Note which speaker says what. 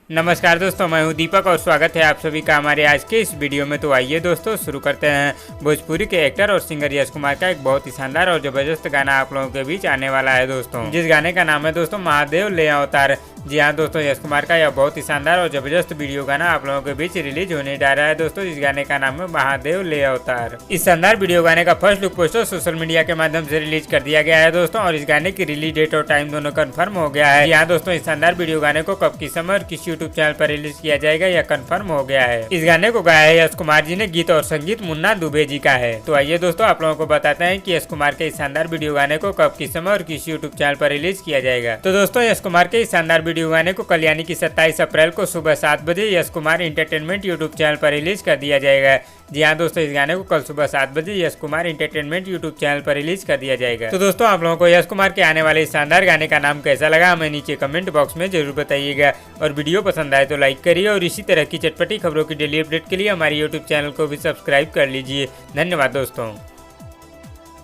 Speaker 1: नमस्कार दोस्तों, मैं हूं दीपक और स्वागत है आप सभी का हमारे आज के इस वीडियो में। तो आइए दोस्तों शुरू करते हैं। भोजपुरी के एक्टर और सिंगर यश कुमार का एक बहुत ही शानदार और जबरदस्त गाना आप लोगों के बीच आने वाला है दोस्तों, जिस गाने का नाम है दोस्तों महादेव ले अवतार। जी हाँ दोस्तों, यश कुमार का यह बहुत ही शानदार और जबरदस्त वीडियो गाना आप लोगों के बीच रिलीज होने जा रहा है दोस्तों, जिस गाने का नाम है महादेव ले अवतार। इस शानदार वीडियो गाने का first look poster social media के माध्यम से रिलीज कर दिया गया है दोस्तों, और इस गाने की रिलीज डेट और टाइम दोनों कंफर्म हो गया है। यहाँ दोस्तों इस शानदार वीडियो गाने को कब, किस समय और किस यूट्यूब चैनल पर रिलीज किया जाएगा यह कंफर्म हो गया है। इस गाने को गाया है यश कुमार जी ने, गीत और संगीत मुन्ना दुबे जी का है। तो आइए दोस्तों आप लोगों को बताते हैं कि यश कुमार के इस शानदार वीडियो गाने को कब, किस समय और किस यूट्यूब चैनल पर रिलीज किया जाएगा। तो दोस्तों यश कुमार के इस शानदार वीडियो गाने को कल यानी कि 27 अप्रैल को सुबह 7 बजे Yash Kumar entertainment YouTube channel पर रिलीज कर दिया जाएगा। जी हाँ दोस्तों, इस गाने को कल सुबह 7 बजे Yash Kumar entertainment YouTube channel पर रिलीज कर दिया जाएगा। तो दोस्तों आप लोगों को यश कुमार के आने वाले इस शानदार गाने का नाम कैसा लगा हमें नीचे कमेंट बॉक्स में जरूर बताइएगा, और वीडियो पसंद आए तो लाइक करिए, और इसी तरह की चटपटी खबरों की डेली अपडेट के लिए हमारे यूट्यूब चैनल को भी सब्सक्राइब कर लीजिए। धन्यवाद दोस्तों।